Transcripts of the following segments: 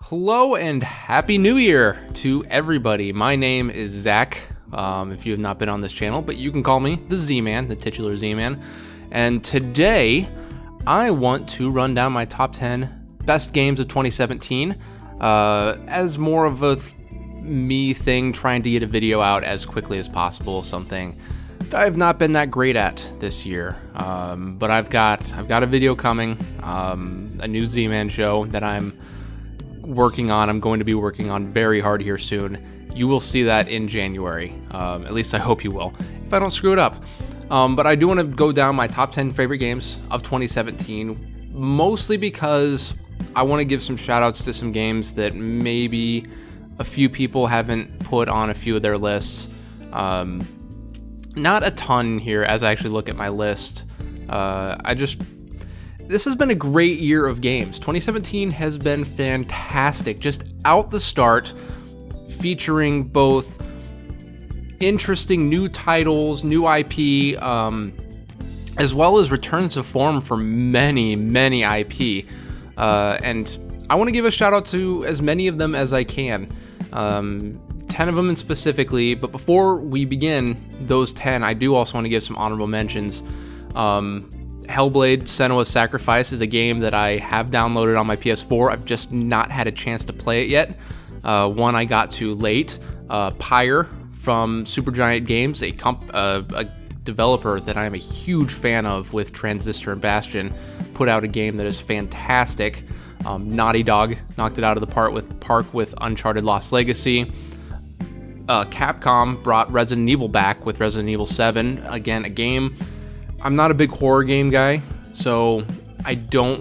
Hello and Happy New Year to everybody. My name is Zach, if you have not been on this channel, but you can call me the Z-Man, the titular Z-Man. And today, I want to run down my top 10 best games of 2017 as more of a me thing, trying to get a video out as quickly as possible, something that I've not been that great at this year. But I've got a video coming, a new Z-Man show that I'm going to be working on very hard here soon. You will see that in January. At least I hope you will, if I don't screw it up. But I do want to go down my top 10 favorite games of 2017, mostly because I want to give some shout outs to some games that maybe a few people haven't put on a few of their lists. Not a ton here as I actually look at my list. This has been a great year of games. 2017 has been fantastic, just out the start, featuring both interesting new titles, new IP, as well as returns to form for many IP. And I want to give a shout out to as many of them as I can. 10 of them specifically, but before we begin those 10, I do also want to give some honorable mentions. Hellblade: Senua's Sacrifice is a game that I have downloaded on my PS4. I've just not had a chance to play it yet. One I got to late. Pyre from Supergiant Games, a developer that I'm a huge fan of with Transistor and Bastion, put out a game that is fantastic. Naughty Dog knocked it out of the park with Uncharted Lost Legacy. Capcom brought Resident Evil back with Resident Evil 7. Again, a game. I'm not a big horror game guy, so I don't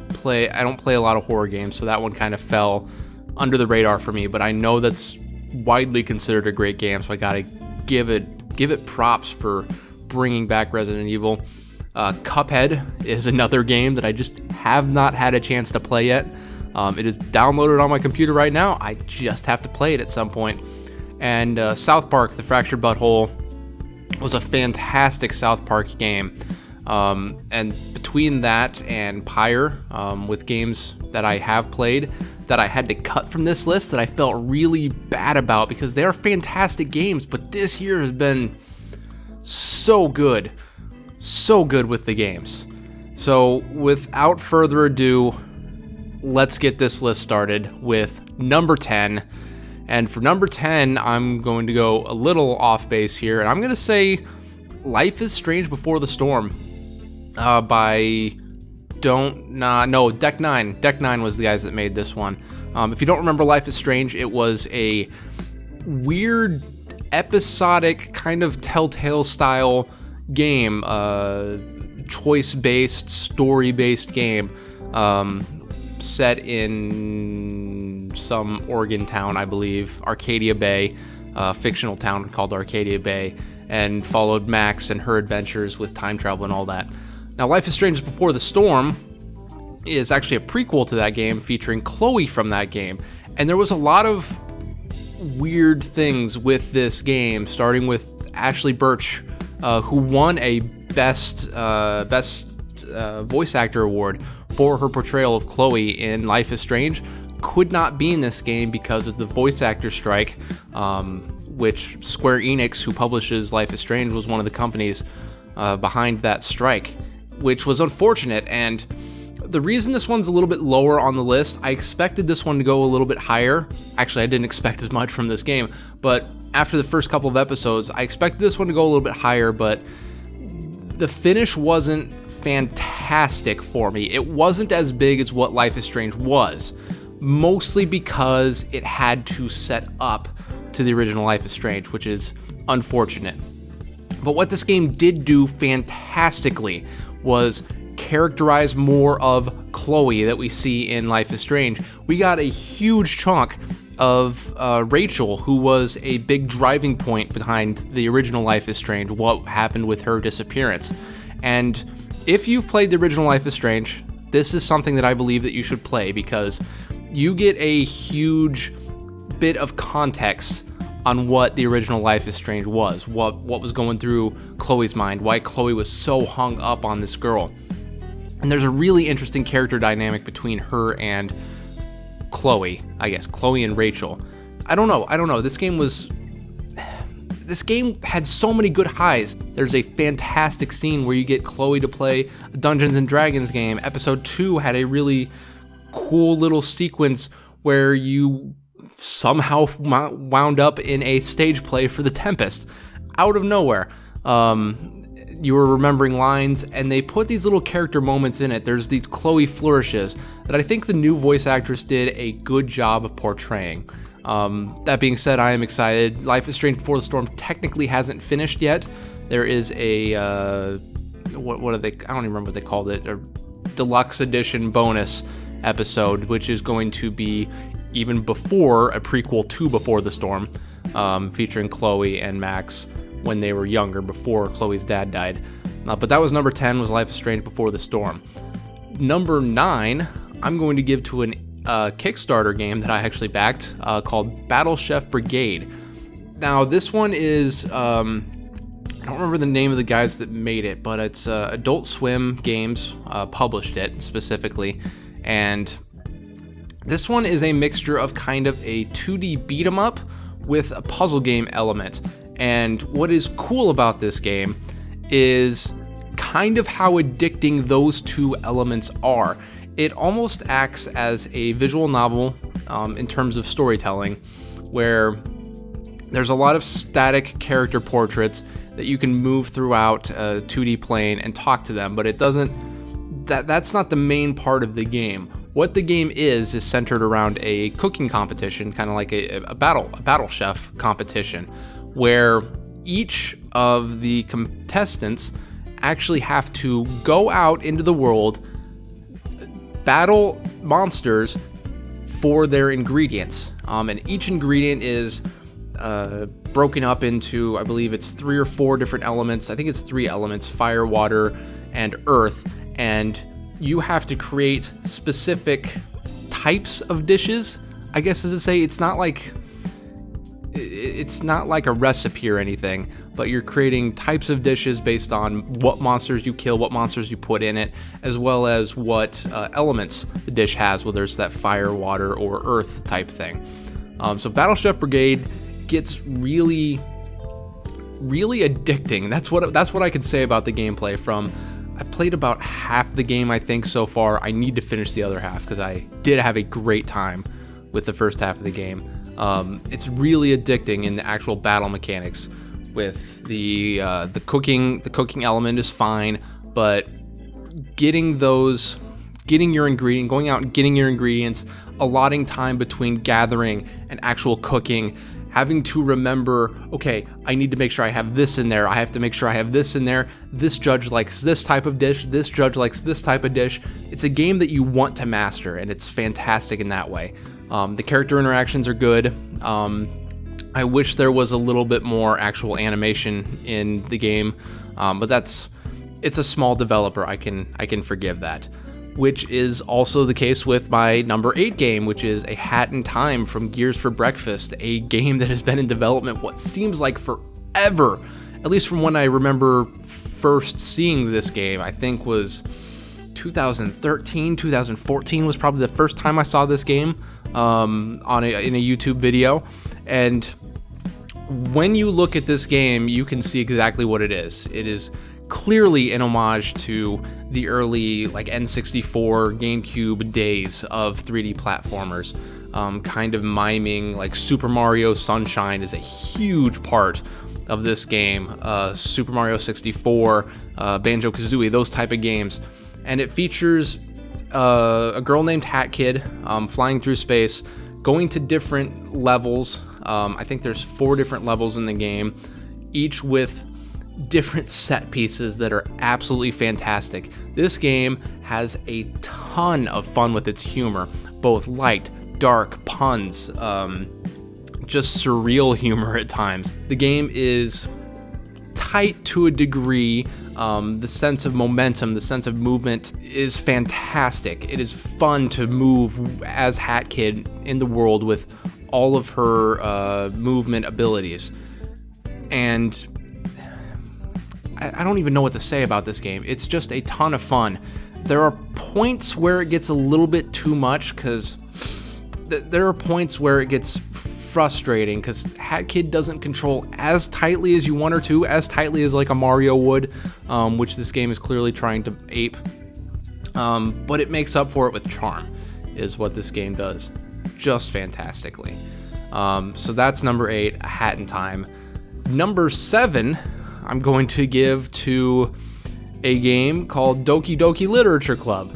play a lot of horror games, so that one kind of fell under the radar for me, but I know that's widely considered a great game, so I gotta give it props for bringing back Resident Evil. Cuphead is another game that I just have not had a chance to play yet. It is downloaded on my computer right now. I just have to play it at some point. And South Park: The Fractured Butthole was a fantastic South Park game. And between that and Pyre, with games that I have played that I had to cut from this list that I felt really bad about because they are fantastic games, but this year has been so good with the games. So without further ado, let's get this list started with number 10. And for number 10, I'm going to go a little off base here, and I'm going to say Life is Strange Before the Storm by Deck 9. Deck 9 was the guys that made this one. If you don't remember Life is Strange, it was a weird, episodic, kind of Telltale style game, choice-based, story-based game, set in some Oregon town, I believe, Arcadia Bay, fictional town called Arcadia Bay, and followed Max and her adventures with time travel and all that. Now, Life is Strange Before the Storm is actually a prequel to that game featuring Chloe from that game, and there was a lot of weird things with this game, starting with Ashley Birch, who won a best voice actor award for her portrayal of Chloe in Life is Strange. Could not be in this game because of the voice actor strike, which Square Enix, who publishes Life is Strange, was one of the companies behind that strike, which was unfortunate. And the reason this one's a little bit lower on the list, I expected this one to go a little bit higher. Actually, I didn't expect as much from this game, but after the first couple of episodes, I expected this one to go a little bit higher, but the finish wasn't fantastic for me. It wasn't as big as what Life is Strange was, mostly because it had to set up to the original Life is Strange, which is unfortunate. But what this game did do fantastically was characterize more of Chloe that we see in Life is Strange. We got a huge chunk of Rachel, who was a big driving point behind the original Life is Strange, what happened with her disappearance. And if you've played the original Life is Strange, this is something that I believe that you should play, because you get a huge bit of context on what the original Life is Strange was, what was going through Chloe's mind, why Chloe was so hung up on this girl. And there's a really interesting character dynamic between her and Chloe, I guess. Chloe and Rachel. I don't know. This game had so many good highs. There's a fantastic scene where you get Chloe to play a Dungeons and Dragons game. Episode 2 had a really cool little sequence where you somehow wound up in a stage play for The Tempest out of nowhere. You were remembering lines, and they put these little character moments in it. There's these Chloe flourishes that I think the new voice actress did a good job of portraying. That being said, I am excited. Life is Strange Before the Storm technically hasn't finished yet. There is a what are they? I don't even remember what they called it. A deluxe edition bonus episode, which is going to be even before a prequel to Before the Storm, featuring Chloe and Max when they were younger, before Chloe's dad died. But that was number 10, was Life is Strange Before the Storm. Number 9, I'm going to give to an Kickstarter game that I actually backed called Battle Chef Brigade. Now, this one is, I don't remember the name of the guys that made it, but it's Adult Swim Games published it specifically. And this one is a mixture of kind of a 2D beat 'em up with a puzzle game element. And what is cool about this game is kind of how addicting those two elements are. It almost acts as a visual novel in terms of storytelling, where there's a lot of static character portraits that you can move throughout a 2D plane and talk to them, but it doesn't. That's not the main part of the game. What the game is centered around a cooking competition, kind of like a battle chef competition, where each of the contestants actually have to go out into the world, battle monsters for their ingredients. And each ingredient is broken up into, I believe it's 3 or 4 different elements. I think it's 3 elements: fire, water, and earth. And you have to create specific types of dishes, I guess, as to say. It's not like a recipe or anything, but you're creating types of dishes based on what monsters you kill, what monsters you put in it, as well as what elements the dish has, whether it's that fire, water, or earth type thing. So Battle Chef Brigade gets really, really addicting. That's what I could say about the gameplay. I've played about half the game, I think, so far. I need to finish the other half because I did have a great time with the first half of the game. It's really addicting in the actual battle mechanics. With the cooking element is fine, but going out and getting your ingredients, allotting time between gathering and actual cooking, having to remember, okay, I need to make sure I have this in there. I have to make sure I have this in there. This judge likes this type of dish. This judge likes this type of dish. It's a game that you want to master, and it's fantastic in that way. The character interactions are good. I wish there was a little bit more actual animation in the game, but it's a small developer. I can forgive that. Which is also the case with my number 8 game, which is A Hat in Time from Gears for Breakfast, a game that has been in development what seems like forever, at least from when I remember first seeing this game. I think was 2013, 2014 was probably the first time I saw this game in a YouTube video. And when you look at this game, you can see exactly what it is. It is clearly an homage to the early N64 GameCube days of 3D platformers, kind of miming Super Mario Sunshine is a huge part of this game. Super Mario 64, Banjo-Kazooie, those type of games. And it features a girl named Hat Kid flying through space, going to different levels. I think there's 4 different levels in the game, each with different set pieces that are absolutely fantastic. This game has a ton of fun with its humor, both light, dark, puns, just surreal humor at times. The game is tight to a degree. The sense of momentum, the sense of movement is fantastic. It is fun to move as Hat Kid in the world with all of her movement abilities. And I don't even know what to say about this game. It's just a ton of fun. There are points where it gets a little bit too much because there are points where it gets frustrating because Hat Kid doesn't control as tightly as you want her to, as tightly as like a Mario would, which this game is clearly trying to ape. But it makes up for it with charm, is what this game does just fantastically. So that's number 8, A Hat in Time. Number 7, I'm going to give to a game called Doki Doki Literature Club.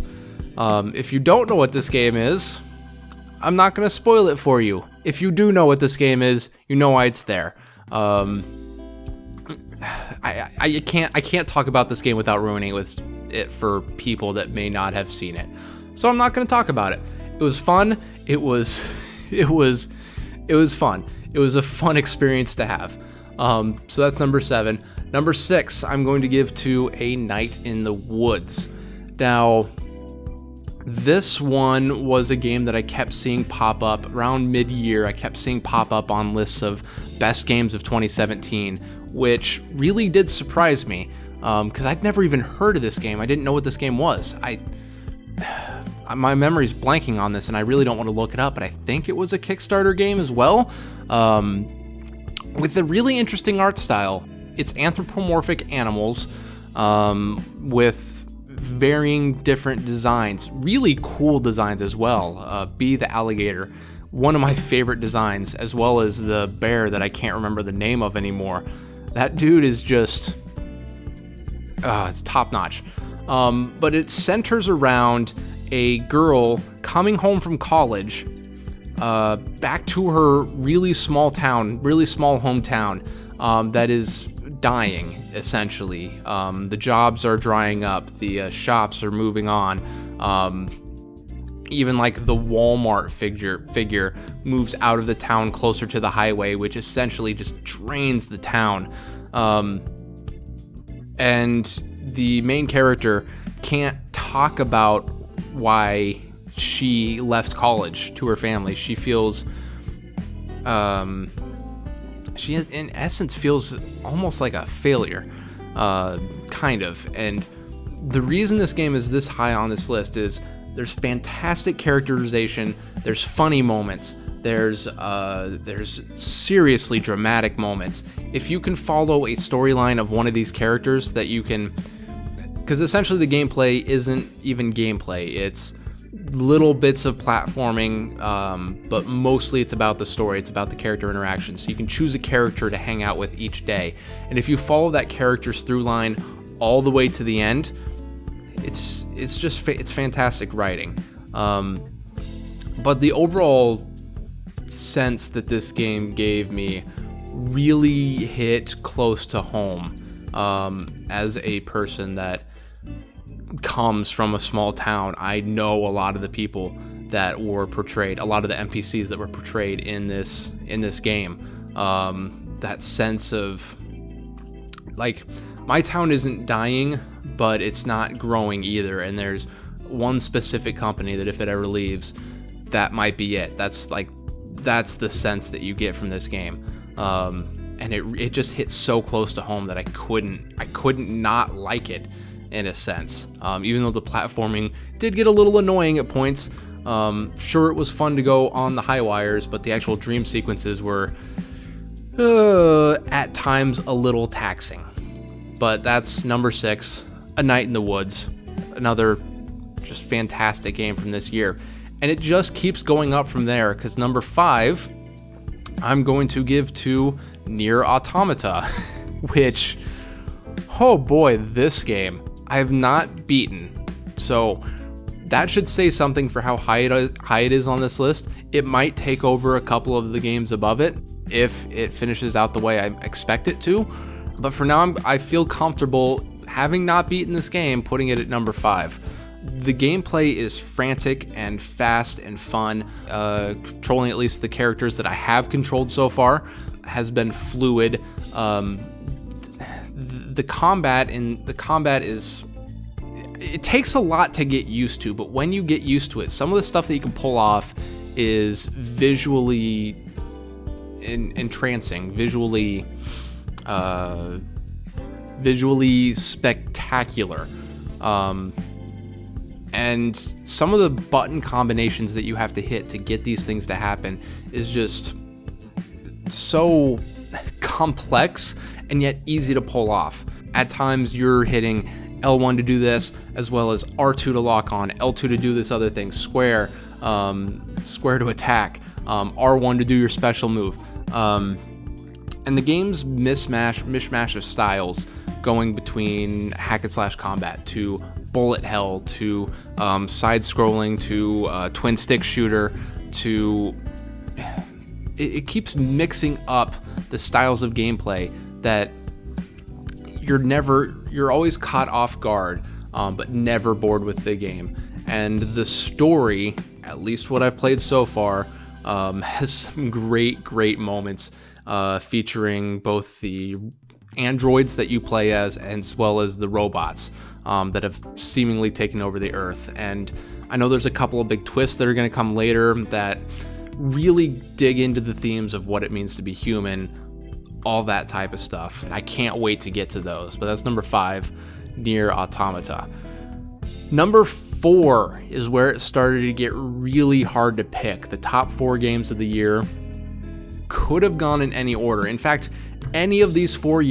If you don't know what this game is, I'm not going to spoil it for you. If you do know what this game is, you know why it's there. I can't talk about this game without ruining it for people that may not have seen it. So I'm not going to talk about it. It was fun. It was fun. It was a fun experience to have. So that's number 7. Number 6, I'm going to give to A Night in the Woods. Now, this one was a game that I kept seeing pop up around mid-year. I kept seeing pop up on lists of best games of 2017, which really did surprise me because I'd never even heard of this game. I didn't know what this game was. My memory's blanking on this, and I really don't want to look it up, but I think it was a Kickstarter game as well, with a really interesting art style. It's anthropomorphic animals with varying different designs, really cool designs as well. Bee the alligator, one of my favorite designs, as well as the bear that I can't remember the name of anymore. That dude is just, it's top notch. But it centers around a girl coming home from college, back to her really small hometown, that is dying, essentially. The jobs are drying up, the shops are moving on. Even like the Walmart figure moves out of the town closer to the highway, which essentially just drains the town. And the main character can't talk about why she left college to her family. She feels, she in essence feels almost like a failure, kind of. And the reason this game is this high on this list is there's fantastic characterization, there's funny moments, there's seriously dramatic moments. If you can follow a storyline of one of these characters that you can, because essentially the gameplay isn't even gameplay, it's little bits of platforming, but mostly it's about the story, it's about the character interaction. So you can choose a character to hang out with each day, and if you follow that character's through line all the way to the end, it's fantastic writing. But the overall sense that this game gave me really hit close to home, as a person that comes from a small town. I know a lot of the people that were portrayed, a lot of the NPCs that were portrayed in this game. That sense of like, my town isn't dying, but it's not growing either, and there's one specific company that if it ever leaves, that might be it. That's the sense that you get from this game. And it just hit so close to home that I couldn't not like it, in a sense. Even though the platforming did get a little annoying at points. Sure, it was fun to go on the high wires, but the actual dream sequences were at times a little taxing. But that's number 6, A Night in the Woods. Another just fantastic game from this year. And it just keeps going up from there, because number 5, I'm going to give to Nier Automata, which, oh boy, this game I have not beaten. So that should say something for how high it is on this list. It might take over a couple of the games above it if it finishes out the way I expect it to. But for now, I feel comfortable, having not beaten this game, putting it at number 5. The gameplay is frantic and fast and fun. Controlling at least the characters that I have controlled so far has been fluid. The combat is, it takes a lot to get used to, but when you get used to it, some of the stuff that you can pull off is visually entrancing, visually spectacular. And some of the button combinations that you have to hit to get these things to happen is just so complex and yet easy to pull off. At times you're hitting L1 to do this, as well as R2 to lock on, L2 to do this other thing, square to attack, R1 to do your special move. And the game's mishmash of styles, going between hack and slash combat to bullet hell to side-scrolling to twin stick shooter to... It keeps mixing up the styles of gameplay that you're always caught off guard, but never bored with the game. And the story, at least what I've played so far, has some great moments, featuring both the androids that you play as well as the robots that have seemingly taken over the Earth. And I know there's a couple of big twists that are going to come later that really dig into the themes of what it means to be human, all that type of stuff. And I can't wait to get to those. But that's number 5, Nier Automata. Number 4 is where it started to get really hard to pick. The top 4 games of the year could have gone in any order. In fact, any of these 4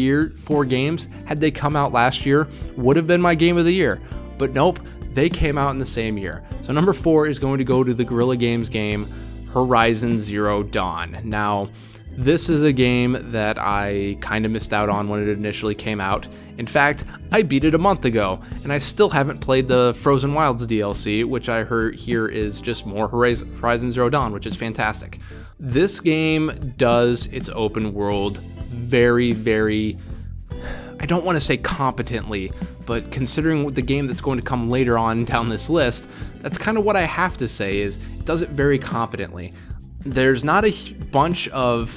games, had they come out last year, would have been my game of the year. But nope, they came out in the same year. So number 4 is going to go to the Guerrilla Games game, Horizon Zero Dawn. Now, this is a game that I kind of missed out on when it initially came out. In fact, I beat it a month ago, and I still haven't played the Frozen Wilds DLC, which I heard here is just more Horizon Zero Dawn, which is fantastic. This game does its open world very, I don't want to say competently, but considering the game that's going to come later on down this list, that's kind of what I have to say, is it does it very competently. There's not a bunch of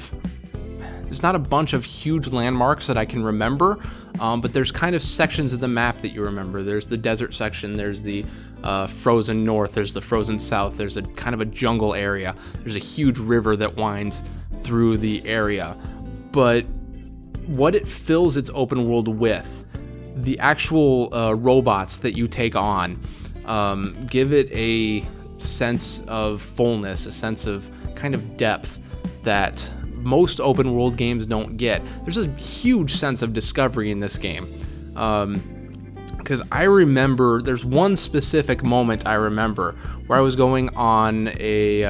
huge landmarks that I can remember, but there's kind of sections of the map that you remember. There's the desert section, there's the frozen north, there's the frozen south, there's a kind of a jungle area, there's a huge river that winds through the area. But what it fills its open world with, the actual robots that you take on, give it a sense of fullness, a sense of kind of depth that most open world games don't get. There's a huge sense of discovery in this game. Because I remember, there's one specific moment I remember where I was going on it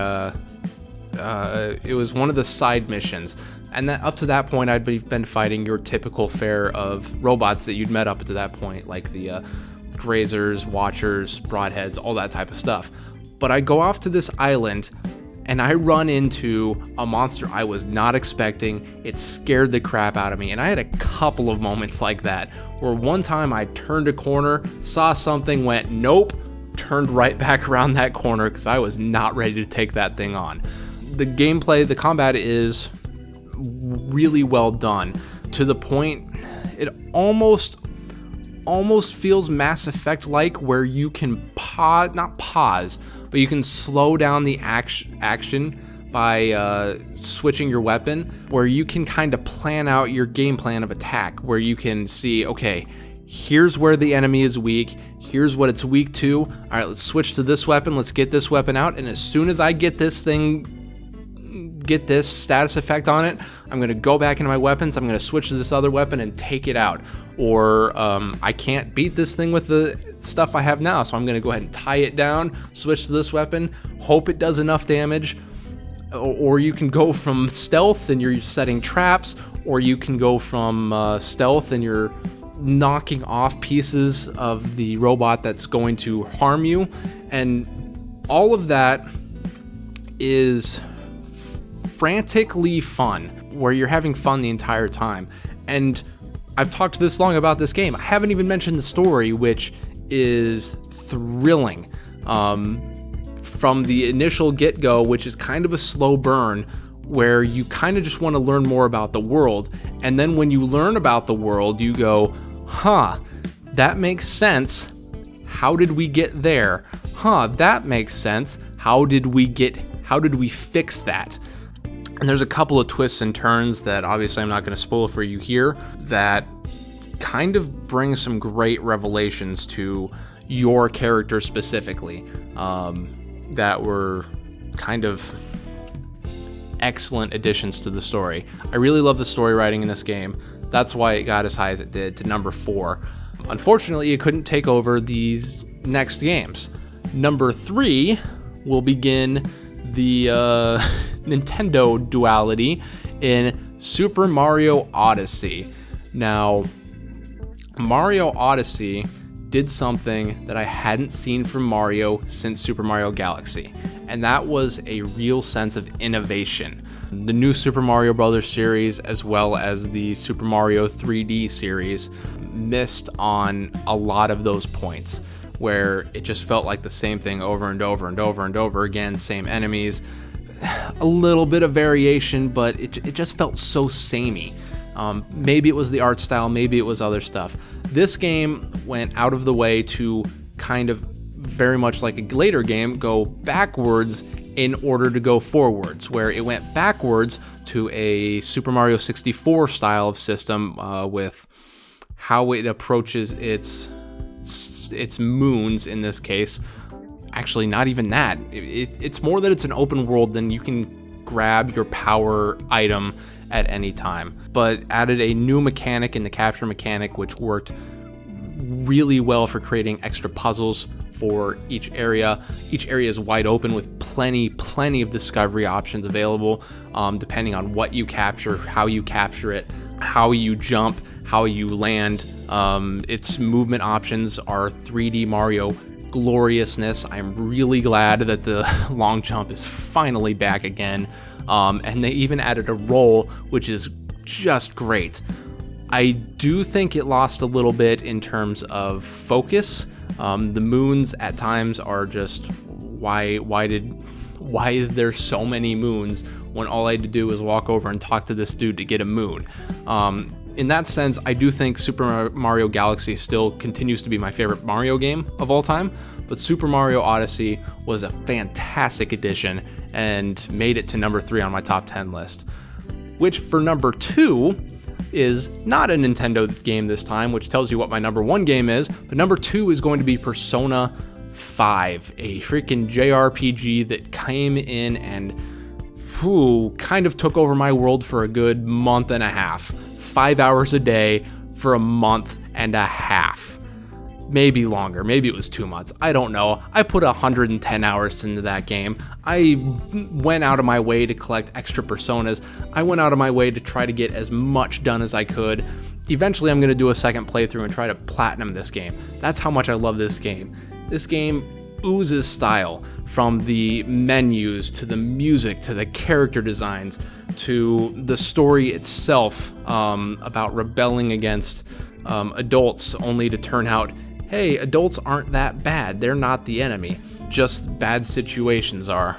was one of the side missions. And then up to that point, I'd been fighting your typical fare of robots that you'd met up to that point, like the grazers, watchers, broadheads, all that type of stuff. But I go off to this island, and I run into a monster I was not expecting. It scared the crap out of me, and I had a couple of moments like that, where one time I turned a corner, saw something, went nope, turned right back around that corner because I was not ready to take that thing on. The gameplay, the combat is really well done, to the point it almost feels Mass Effect like, where you can not pause, but you can slow down the action by switching your weapon, where you can kind of plan out your game plan of attack, where you can see, okay, here's where the enemy is weak, here's what it's weak to, all right, let's switch to this weapon, let's get this weapon out, and as soon as I get this status effect on it, I'm going to go back into my weapons, I'm going to switch to this other weapon and take it out. Or I can't beat this thing with the stuff I have now, so I'm going to go ahead and tie it down, switch to this weapon, hope it does enough damage. Or you can go from stealth and you're setting traps, or you can go from stealth and you're knocking off pieces of the robot that's going to harm you. And all of that is frantically fun, where you're having fun the entire time. And I've talked this long about this game. I haven't even mentioned the story, which is thrilling. From the initial get-go, which is kind of a slow burn, where you kind of just want to learn more about the world. And then when you learn about the world, you go, huh, that makes sense. How did we get there? Huh, that makes sense. How did we fix that? And there's a couple of twists and turns that obviously I'm not going to spoil for you here, that kind of bring some great revelations to your character specifically, that were kind of excellent additions to the story. I really love the story writing in this game. That's why it got as high as it did, to number 4. Unfortunately, it couldn't take over these next games. Number 3 will begin the Nintendo duality in Super Mario Odyssey. Now, Mario Odyssey did something that I hadn't seen from Mario since Super Mario Galaxy, and that was a real sense of innovation. The new Super Mario Bros. Series, as well as the Super Mario 3D series, missed on a lot of those points, where it just felt like the same thing over and over and over and over again, same enemies, a little bit of variation, but it just felt so samey. Maybe it was the art style, maybe it was other stuff. This game went out of the way to kind of, very much like a later game, go backwards in order to go forwards, where it went backwards to a Super Mario 64 style of system, with how it approaches its moons in this case. Actually, not even that. It's more that it's an open world than you can grab your power item at any time, but added a new mechanic in the capture mechanic, which worked really well for creating extra puzzles for each area. Each area is wide open with plenty of discovery options available, depending on what you capture, how you capture it, how you jump, how you land. Its movement options are 3D Mario gloriousness. I'm really glad that the long jump is finally back again. And they even added a roll, which is just great. I do think it lost a little bit in terms of focus. The moons at times are just, why is there so many moons when all I had to do was walk over and talk to this dude to get a moon? In that sense, I do think Super Mario Galaxy still continues to be my favorite Mario game of all time, but Super Mario Odyssey was a fantastic addition and made it to number 3 on my top 10 list. Which for number 2 is not a Nintendo game this time, which tells you what my number 1 game is, but number 2 is going to be Persona 5, a freaking JRPG that came in and kind of took over my world for a good month and a half. 5 hours a day for a month and a half. Maybe longer, maybe it was 2 months, I don't know. I put 110 hours into that game. I went out of my way to collect extra personas. I went out of my way to try to get as much done as I could. Eventually I'm going to do a second playthrough and try to platinum this game. That's how much I love this game. This game oozes style, from the menus to the music to the character designs to the story itself, about rebelling against adults, only to turn out, hey, adults aren't that bad. They're not the enemy. Just bad situations are.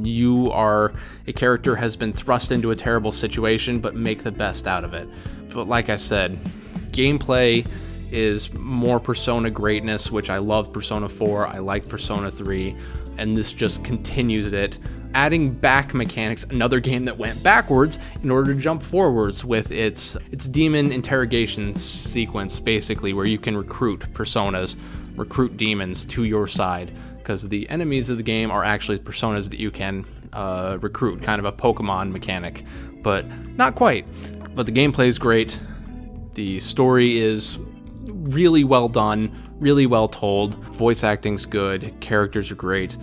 You are a character has been thrust into a terrible situation, but make the best out of it. But like I said, gameplay is more Persona greatness, which I love Persona 4, I like Persona 3, and this just continues it. Adding back mechanics, another game that went backwards in order to jump forwards with its demon interrogation sequence, basically, where you can recruit personas, recruit demons to your side, because the enemies of the game are actually personas that you can recruit, kind of a Pokemon mechanic, but not quite. But the gameplay is great, the story is really well done, really well told, voice acting's good, characters are great.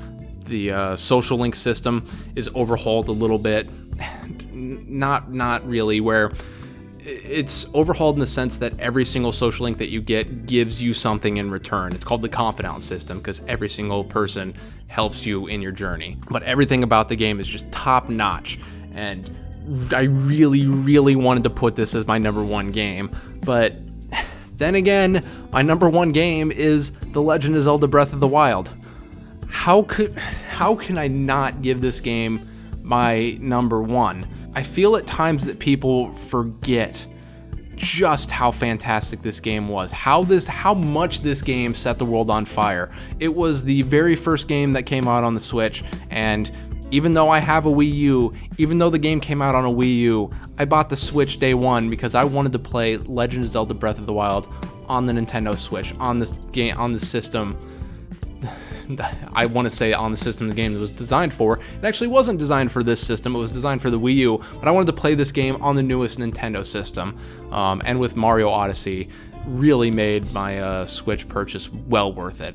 The social link system is overhauled a little bit. Not really, where it's overhauled in the sense that every single social link that you get gives you something in return. It's called the confidant system because every single person helps you in your journey. But everything about the game is just top notch, and I really wanted to put this as my number 1 game, but then again, my number 1 game is The Legend of Zelda Breath of the Wild. How can I not give this game my number 1? I feel at times that people forget just how fantastic this game was, how much this game set the world on fire. It was the very first game that came out on the Switch, and even though I have a Wii U, even though the game came out on a Wii U, I bought the Switch day one because I wanted to play Legend of Zelda Breath of the Wild on the Nintendo Switch, on this game, on the system. I want to say on the system the game was designed for. It actually wasn't designed for this system. It was designed for the Wii U, but I wanted to play this game on the newest Nintendo system. And with Mario Odyssey, really made my Switch purchase well worth it.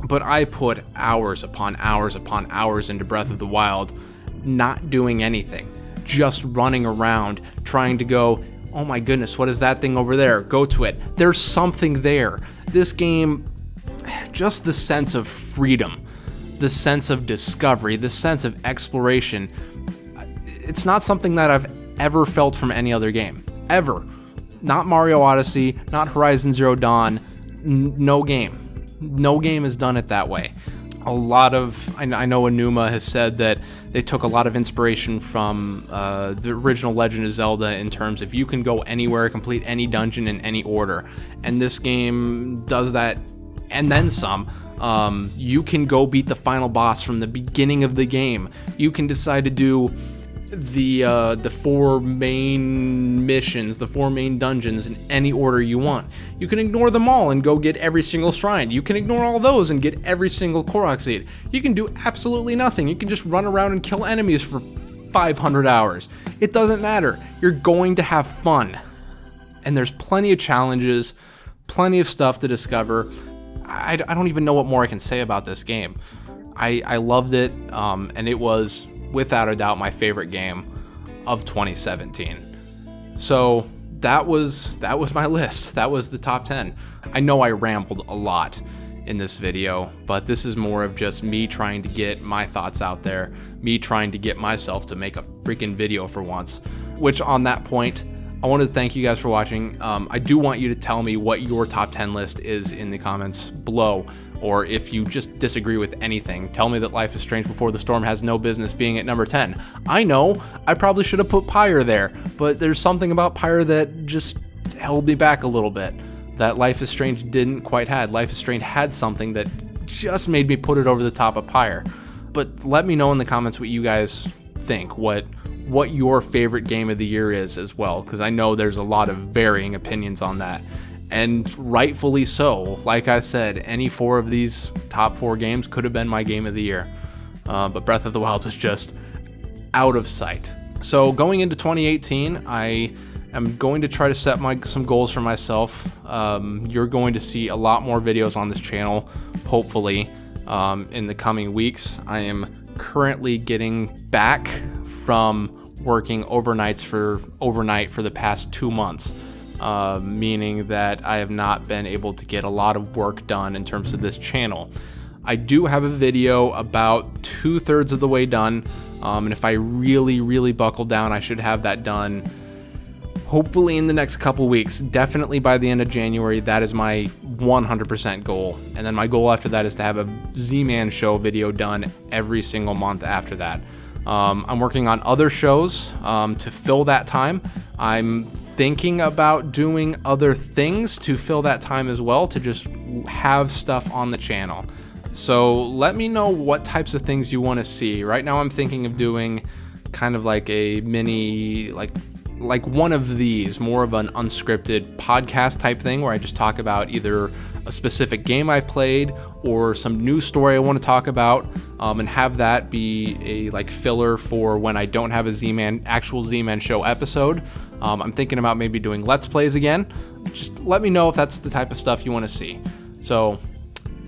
But I put hours upon hours upon hours into Breath of the Wild, not doing anything, just running around, trying to go, oh my goodness, what is that thing over there? Go to it. There's something there. This game, just the sense of freedom, the sense of discovery, the sense of exploration, it's not something that I've ever felt from any other game. Ever. Not Mario Odyssey, not Horizon Zero Dawn, no game. No game has done it that way. I know Enuma has said that they took a lot of inspiration from the original Legend of Zelda in terms of you can go anywhere, complete any dungeon in any order. And this game does that and then some. You can go beat the final boss from the beginning of the game. You can decide to do the 4 main missions, the 4 main dungeons in any order you want. You can ignore them all and go get every single shrine. You can ignore all those and get every single Korok seed. You can do absolutely nothing. You can just run around and kill enemies for 500 hours. It doesn't matter. You're going to have fun. And there's plenty of challenges, plenty of stuff to discover. I don't even know what more I can say about this game. I loved it, and it was without a doubt my favorite game of 2017. So that was my list. That was the top 10. I know I rambled a lot in this video, but this is more of just me trying to get my thoughts out there, me trying to get myself to make a freaking video for once. Which, on that point, I wanted to thank you guys for watching. I do want you to tell me what your top 10 list is in the comments below, or if you just disagree with anything, tell me that Life is Strange Before the Storm has no business being at number 10. I know, I probably should have put Pyre there, but there's something about Pyre that just held me back a little bit, that Life is Strange didn't quite have. Life is Strange had something that just made me put it over the top of Pyre. But let me know in the comments what you guys think, what your favorite game of the year is as well, because I know there's a lot of varying opinions on that. And rightfully so. Like I said, any 4 of these top 4 games could have been my game of the year. But Breath of the Wild was just out of sight. So going into 2018, I am going to try to set some goals for myself. You're going to see a lot more videos on this channel, hopefully, in the coming weeks. I am currently getting back from working overnight for the past 2 months. Meaning that I have not been able to get a lot of work done in terms of this channel. I do have a video about 2/3 of the way done, and if I really buckle down, I should have that done hopefully in the next couple weeks, definitely by the end of January. That is my 100% goal, and then my goal after that is to have a Z-Man show video done every single month after that. I'm working on other shows to fill that time. I'm thinking about doing other things to fill that time as well, to just have stuff on the channel. So let me know what types of things you want to see. Right now I'm thinking of doing kind of like a mini, like one of these, more of an unscripted podcast type thing where I just talk about either a specific game I played or some news story I want to talk about, and have that be a filler for when I don't have a actual Z-Man show episode. I'm thinking about maybe doing Let's Plays again. Just let me know if that's the type of stuff you want to see. So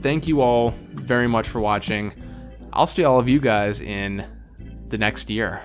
thank you all very much for watching. I'll see all of you guys in the next year.